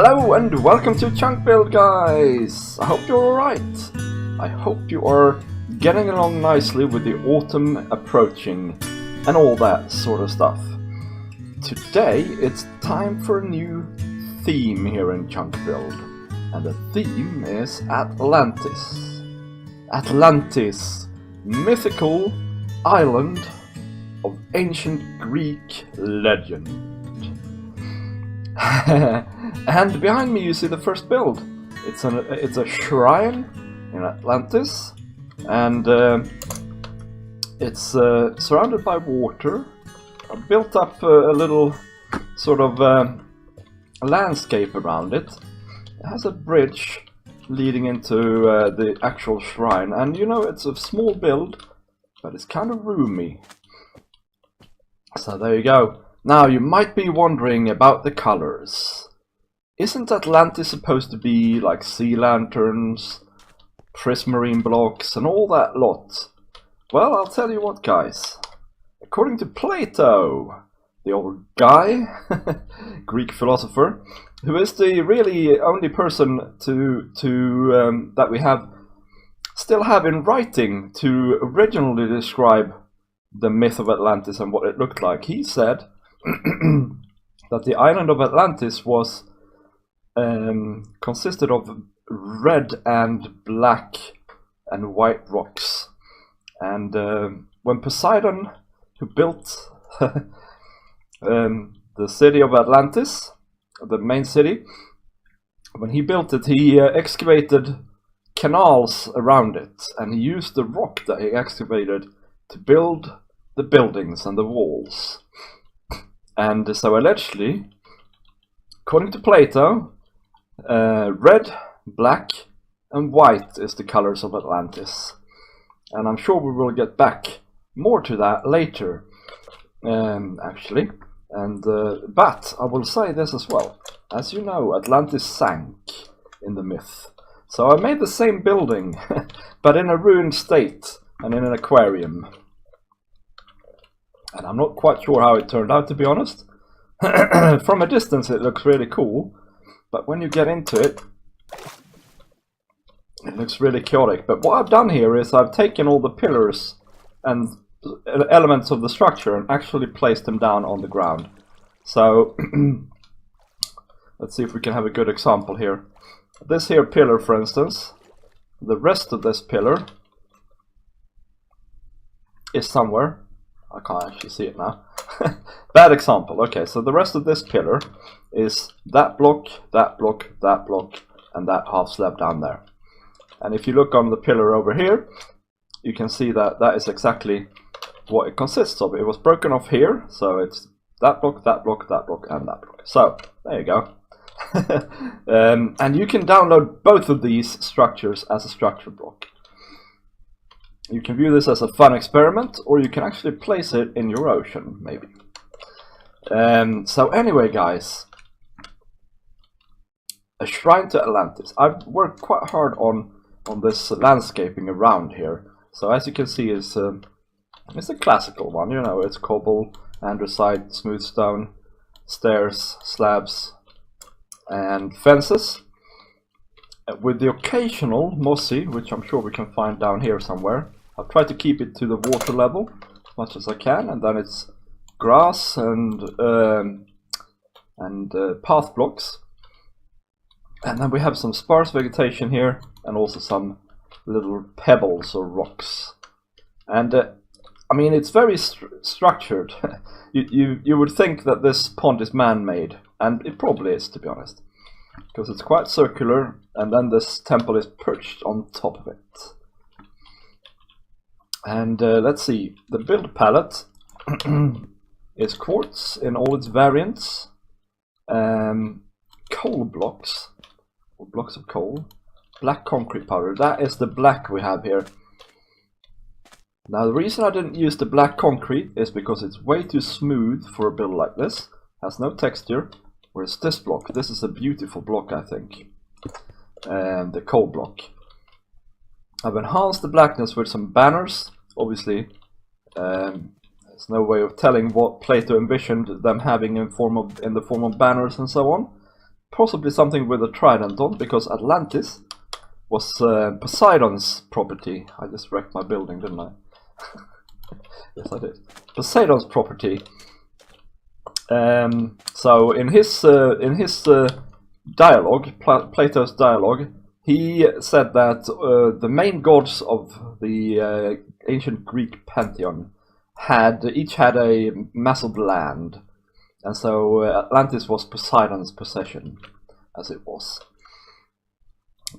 Hello and welcome to ChunkBuild, guys! I hope you're alright. I hope you are getting along nicely with the autumn approaching and all that sort of stuff. Today it's time for a new theme here in ChunkBuild, and the theme is Atlantis. Atlantis, mythical island of ancient Greek legend. And behind me you see the first build. It's a shrine in Atlantis, and it's surrounded by water. I built up a little sort of landscape around it. It has a bridge leading into the actual shrine, and you know, it's a small build, but it's kind of roomy. So there you go. Now you might be wondering about the colors. Isn't Atlantis supposed to be like sea lanterns, prismarine blocks and all that lot? Well, I'll tell you what, guys. According to Plato, the old guy, Greek philosopher, who is the really only person that we still have in writing to originally describe the myth of Atlantis and what it looked like, he said that the island of Atlantis was consisted of red and black and white rocks, and when Poseidon, who built the city of Atlantis, the main city, when he built it, he excavated canals around it, and he used the rock that he excavated to build the buildings and the walls. And so allegedly, according to Plato, red, black and white is the colors of Atlantis. And I'm sure we will get back more to that later, actually. And but I will say this as well. As you know, Atlantis sank in the myth. So I made the same building, but in a ruined state and in an aquarium. And I'm not quite sure how it turned out, to be honest. From a distance it looks really cool, but when you get into it, it looks really chaotic. But what I've done here is I've taken all the pillars and elements of the structure and actually placed them down on the ground. So let's see if we can have a good example here. This here pillar, for instance, the rest of this pillar is somewhere. I can't actually see it now. Bad example. Okay, so the rest of this pillar is that block, that block, that block, and that half slab down there. And if you look on the pillar over here, you can see that that is exactly what it consists of. It was broken off here, so it's that block, that block, that block, and that block. So, there you go. And you can download both of these structures as a structure block. You can view this as a fun experiment, or you can actually place it in your ocean, maybe. So anyway, guys, a shrine to Atlantis. I've worked quite hard on this landscaping around here. So as you can see, it's a classical one. You know, it's cobble, andesite, smooth stone, stairs, slabs, and fences, with the occasional mossy, which I'm sure we can find down here somewhere. I've tried to keep it to the water level as much as I can, and then it's grass and path blocks. And then we have some sparse vegetation here, and also some little pebbles or rocks. And I mean, it's very structured. you would think that this pond is man-made, and it probably is, to be honest, because it's quite circular, and then this temple is perched on top of it. And let's see, the build palette is quartz in all its variants, coal blocks, or blocks of coal, black concrete powder. That is the black we have here. Now the reason I didn't use the black concrete is because it's way too smooth for a build like this, has no texture, whereas this block, this is a beautiful block, I think, the coal block. I've enhanced the blackness with some banners. Obviously, there's no way of telling what Plato envisioned them having in the form of banners and so on. possibly something with a trident on, because Atlantis was Poseidon's property. I just wrecked my building, didn't I? Yes, I did. Poseidon's property. So in his dialogue, Plato's dialogue, he said that the main gods of the ancient Greek pantheon each had a massive land, and so Atlantis was Poseidon's possession, as it was.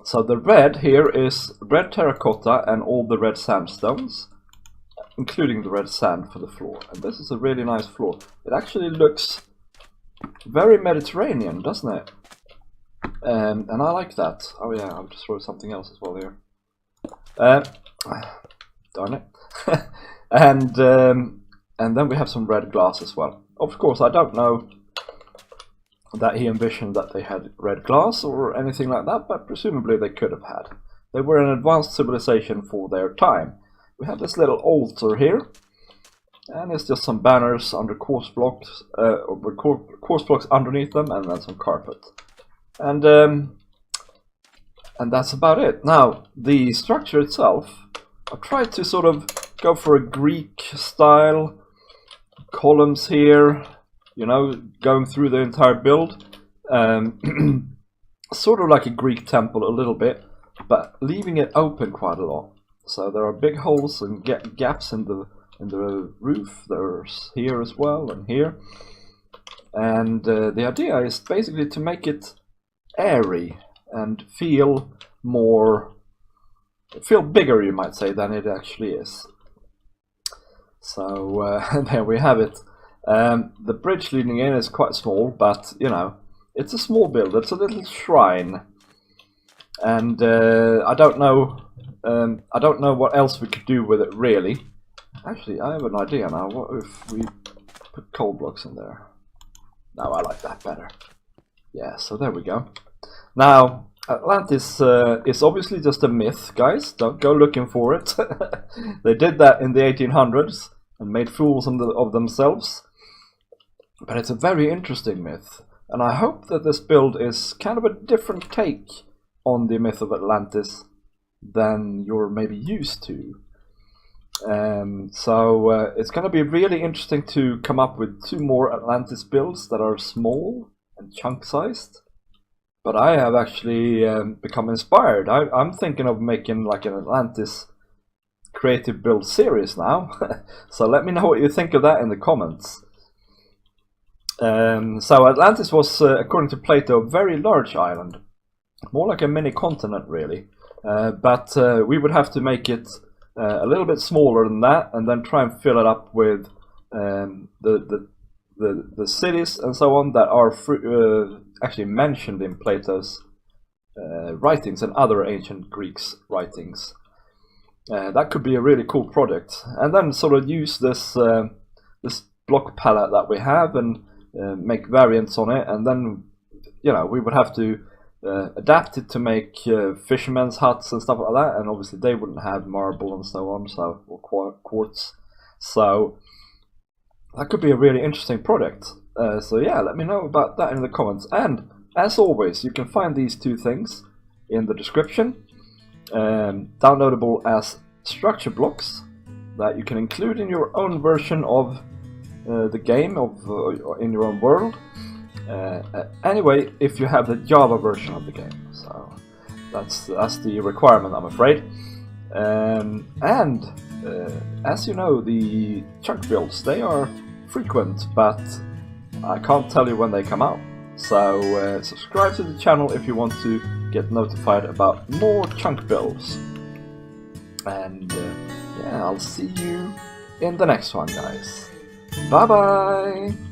So the red here is red terracotta and all the red sandstones, including the red sand for the floor. And this is a really nice floor. It actually looks very Mediterranean, doesn't it? And I like that. Oh yeah, I'll just throw something else as well here. Darn it. And then we have some red glass as well. Of course, I don't know that he envisioned that they had red glass or anything like that, but presumably they could have had. They were an advanced civilization for their time. We have this little altar here, and it's just some banners under quartz blocks, with quartz blocks underneath them, and then some carpet. And that's about it. Now, the structure itself, I've tried to sort of go for a Greek style, columns here, you know, going through the entire build. Sort of like a Greek temple a little bit, but leaving it open quite a lot. So there are big holes and gaps in the roof. There's here as well, and here. And the idea is basically to make it airy and feel bigger, you might say, than it actually is. So there we have it. The bridge leading in is quite small, but you know, it's a small build. It's a little shrine, and I don't know what else we could do with it really. Actually, I have an idea now. What if we put coal blocks in there? No, I like that better. Yeah, so there we go. Now, Atlantis is obviously just a myth, guys. Don't go looking for it. They did that in the 1800s and made fools of themselves. But it's a very interesting myth. And I hope that this build is kind of a different take on the myth of Atlantis than you're maybe used to. So it's going to be really interesting to come up with 2 more Atlantis builds that are small and chunk-sized. But I have actually become inspired. I'm thinking of making like an Atlantis creative build series now. So let me know what you think of that in the comments. So Atlantis was, according to Plato, a very large island. More like a mini continent, really. But we would have to make it a little bit smaller than that, and then try and fill it up with the cities and so on that are actually mentioned in Plato's writings and other ancient Greeks' writings. That could be a really cool project, and then sort of use this this block palette that we have and make variants on it, and then you know we would have to adapt it to make fishermen's huts and stuff like that, and obviously they wouldn't have marble and so on, so or quartz. So that could be a really interesting project. So yeah, let me know about that in the comments. And as always, you can find these 2 things in the description, downloadable as structure blocks that you can include in your own version of the game, in your own world. Anyway, if you have the Java version of the game, so that's the requirement, I'm afraid. As you know, the chunk builds, they are frequent, but I can't tell you when they come out. So subscribe to the channel if you want to get notified about more chunk builds. And yeah, I'll see you in the next one, guys. Bye bye!